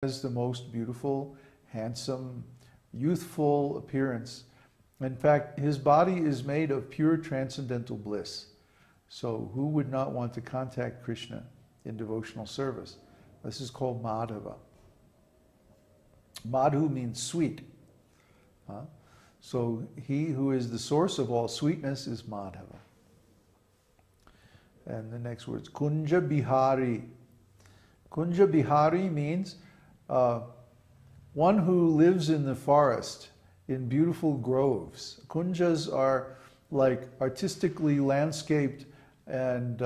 has the most beautiful, handsome, youthful appearance. In fact, his body is made of pure transcendental bliss. So who would not want to contact Krishna in devotional service? This is called Madhava. Madhu means sweet. So he who is the source of all sweetness is Madhava. And the next word is Kunja Bihari. Kunja Bihari means one who lives in the forest, in beautiful groves. Kunjas are like artistically landscaped and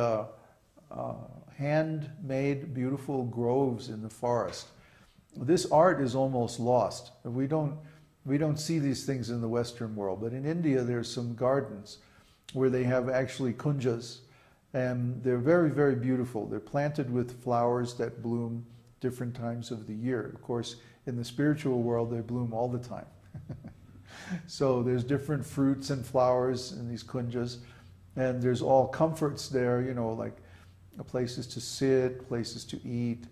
handmade beautiful groves in the forest. This art is almost lost. We don't see these things in the Western world, but in India there's some gardens where they have actually kunjas, and they're very, very beautiful. They're planted with flowers that bloom different times of the year. Of course, in the spiritual world, they bloom all the time. So there's different fruits and flowers in these kunjas, and there's all comforts there, you know, like places to sit, places to eat,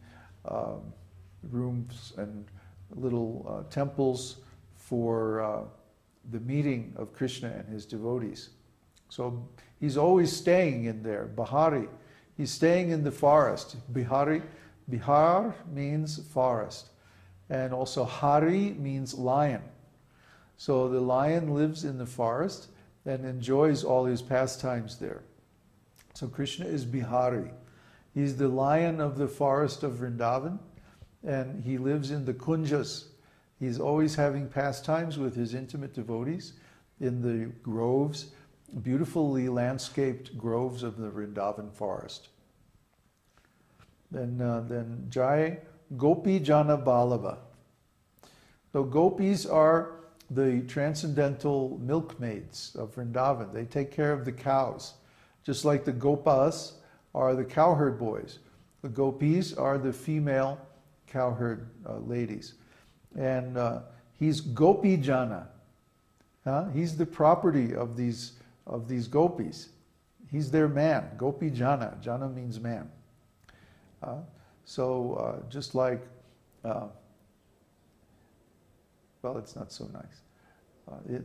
rooms and little temples for the meeting of Krishna and his devotees. So he's always staying in there, Bihari. He's staying in the forest. Bihari, Bihar means forest. And also Hari means lion. So the lion lives in the forest and enjoys all his pastimes there. So Krishna is Bihari. He's the lion of the forest of Vrindavan, and he lives in the kunjas. He's always having pastimes with his intimate devotees in the groves, beautifully landscaped groves of the Vrindavan forest. Then Jai Gopi Jana Balava. So gopis are the transcendental milkmaids of Vrindavan. They take care of the cows, just like the gopas are the cowherd boys. The gopis are the female cowherd ladies. And he's Gopi Jana. He's the property of these gopis. He's their man, Gopi Jana. Jana means man. Just like, well, it's not so nice.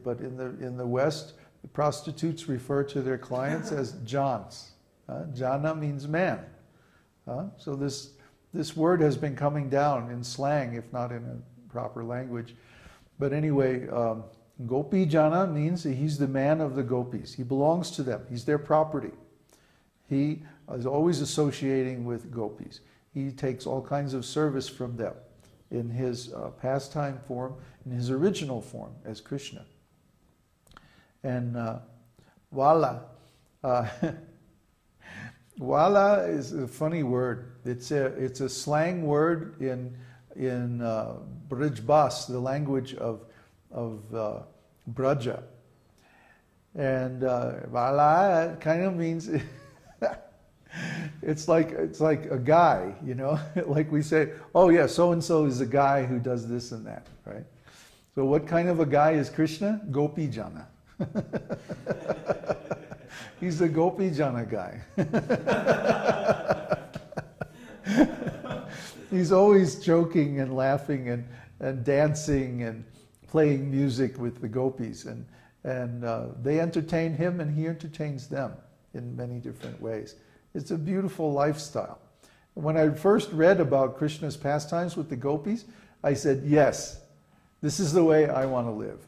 But in the West, the prostitutes refer to their clients as Jans. Jana means man. So this word has been coming down in slang, if not in a proper language. But anyway, Gopi Jana means he's the man of the gopis. He belongs to them. He's their property. He is always associating with gopis. He takes all kinds of service from them in his pastime form, in his original form as Krishna. And Vala. Vala is a funny word. It's a slang word in Brijbas, the language of Braja. And Vala kind of means it's like a guy, you know, like we say, oh yeah, so and so is a guy who does this and that, right? So what kind of a guy is Krishna? Gopi Jana. He's the Gopi Jana guy. He's always joking and laughing and dancing and playing music with the gopis, and they entertain him and he entertains them in many different ways. It's a beautiful lifestyle. When I first read about Krishna's pastimes with the gopis, I said, yes, this is the way I want to live.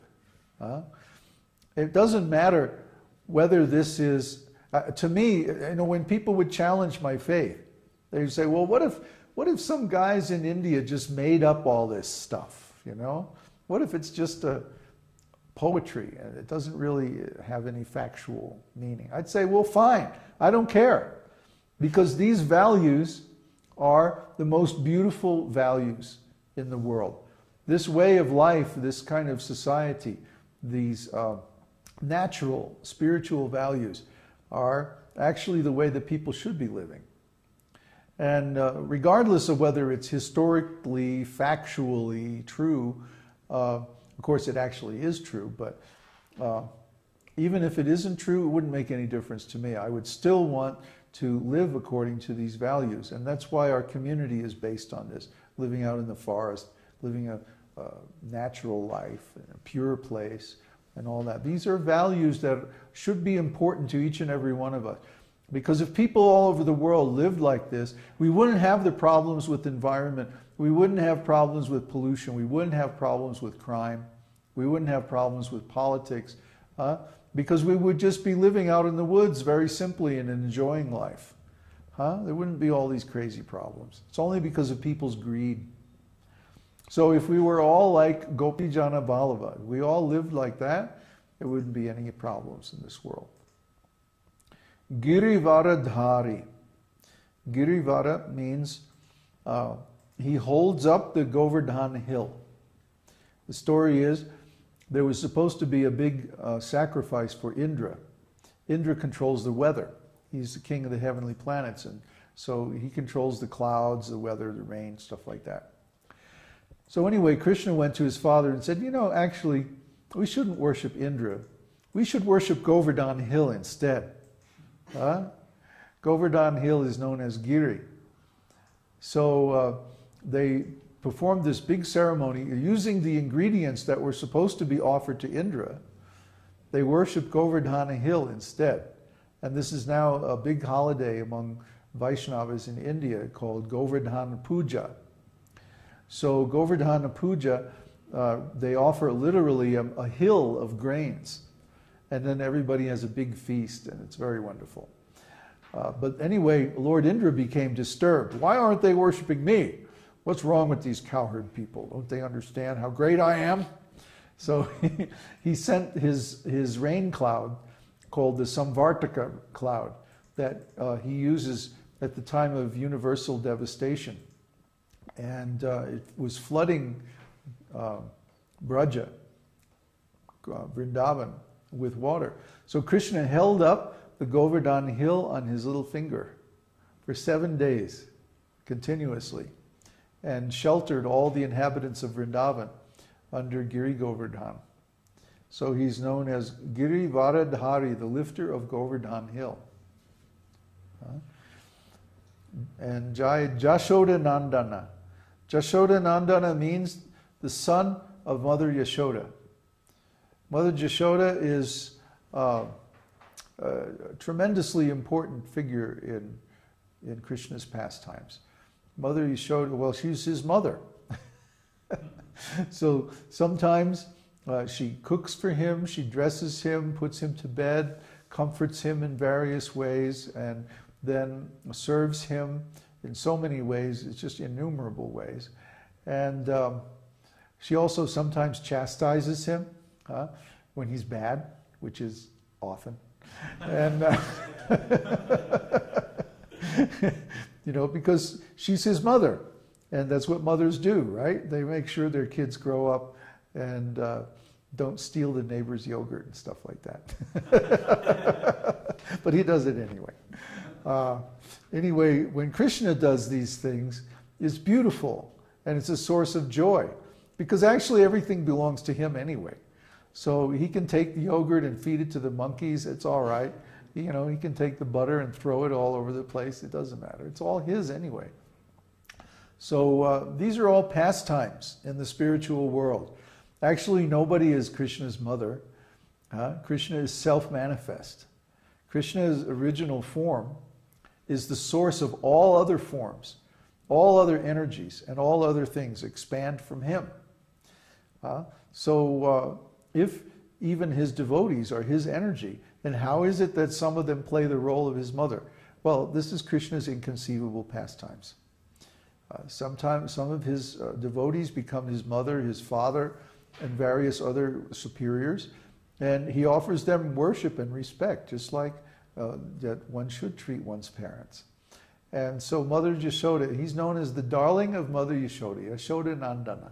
It doesn't matter whether this is, to me, you know, when people would challenge my faith, they would say, well, what if some guys in India just made up all this stuff, you know? What if it's just a poetry and it doesn't really have any factual meaning? I'd say, well, fine, I don't care. Because these values are the most beautiful values in the world. This way of life, this kind of society, these natural, spiritual values are actually the way that people should be living. And regardless of whether it's historically, factually true, of course it actually is true, but even if it isn't true, it wouldn't make any difference to me. I would still want to live according to these values, and that's why our community is based on this. living out in the forest, living a natural life, in a pure place, and all that. These are values that should be important to each and every one of us. Because if people all over the world lived like this, we wouldn't have the problems with the environment. We wouldn't have problems with pollution. We wouldn't have problems with crime. We wouldn't have problems with politics. Because we would just be living out in the woods very simply and enjoying life. There wouldn't be all these crazy problems. It's only because of people's greed. So if we were all like Gopi Jana Vallabha, we all lived like that, there wouldn't be any problems in this world. Girivara-dhari. Girivara means he holds up the Govardhan hill. The story is there was supposed to be a big sacrifice for Indra. Indra controls the weather. He's the king of the heavenly planets, and so he controls the clouds, the weather, the rain, stuff like that. So anyway, Krishna went to his father and said, actually, we shouldn't worship Indra. We should worship Govardhan Hill instead. Govardhan Hill is known as Giri. So they performed this big ceremony using the ingredients that were supposed to be offered to Indra. They worshiped Govardhan Hill instead. And this is now a big holiday among Vaishnavas in India called Govardhan Puja. So Govardhan Puja, they offer literally a hill of grains. And then everybody has a big feast, and it's very wonderful. But anyway, Lord Indra became disturbed. Why aren't they worshiping me? What's wrong with these cowherd people? Don't they understand how great I am? So he sent his rain cloud, called the Samvartaka cloud, that he uses at the time of universal devastation. And it was flooding Braja, Vrindavan, with water. So Krishna held up the Govardhan hill on his little finger for 7 days, continuously, and sheltered all the inhabitants of Vrindavan under Giri Govardhan. So he's known as Girivara-dhari, the lifter of Govardhan Hill. And Jashoda Nandana. Jashoda Nandana means the son of Mother Yashoda. Mother Yashoda is a tremendously important figure in Krishna's pastimes. Mother Yashoda, well, she's his mother. So sometimes she cooks for him, she dresses him, puts him to bed, comforts him in various ways, and then serves him in so many ways. It's just innumerable ways. And she also sometimes chastises him when he's bad, which is often. And because she's his mother, and that's what mothers do, right? They make sure their kids grow up and don't steal the neighbor's yogurt and stuff like that. But he does it anyway. Anyway, when Krishna does these things, it's beautiful and it's a source of joy, because actually everything belongs to him anyway. So he can take the yogurt and feed it to the monkeys. It's all right. He can take the butter and throw it all over the place. It doesn't matter. It's all his anyway. So these are all pastimes in the spiritual world. Actually, nobody is Krishna's mother. Krishna is self-manifest. Krishna's original form is the source of all other forms, all other energies, and all other things expand from him. So if even his devotees are his energy, then how is it that some of them play the role of his mother? Well, this is Krishna's inconceivable pastimes. Sometimes some of his devotees become his mother, his father, and various other superiors, and he offers them worship and respect, just like that one should treat one's parents. And so Mother Yashoda, he's known as the darling of Mother Yashoda, Yashoda Nandana.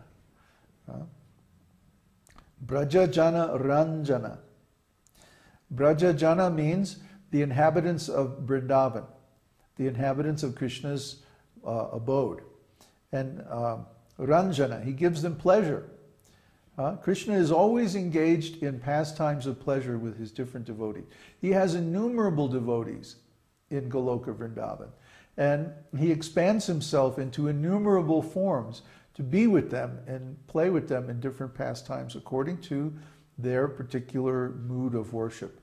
Braja Jana Ranjana. Braja Jana means the inhabitants of Vrindavan, the inhabitants of Krishna's abode. And Ranjana, he gives them pleasure. Krishna is always engaged in pastimes of pleasure with his different devotees. He has innumerable devotees in Goloka Vrindavan. And he expands himself into innumerable forms to be with them and play with them in different pastimes according to their particular mood of worship.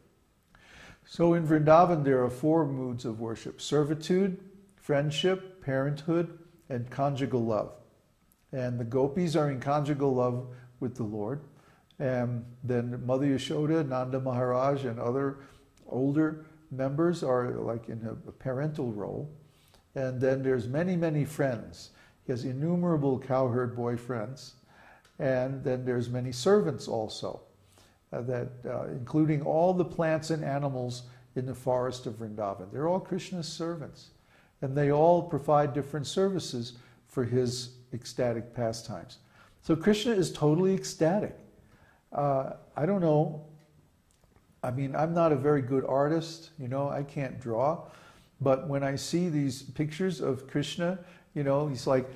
So in Vrindavan there are 4 moods of worship: servitude, friendship, parenthood, and conjugal love. And the gopis are in conjugal love with the Lord. And then Mother Yashoda, Nanda Maharaj, and other older members are like in a parental role. And then there's many, many friends. He has innumerable cowherd boyfriends. And then there's many servants also, including all the plants and animals in the forest of Vrindavan. They're all Krishna's servants. And they all provide different services for his ecstatic pastimes. So Krishna is totally ecstatic. I don't know. I mean, I'm not a very good artist, I can't draw. But when I see these pictures of Krishna, he's like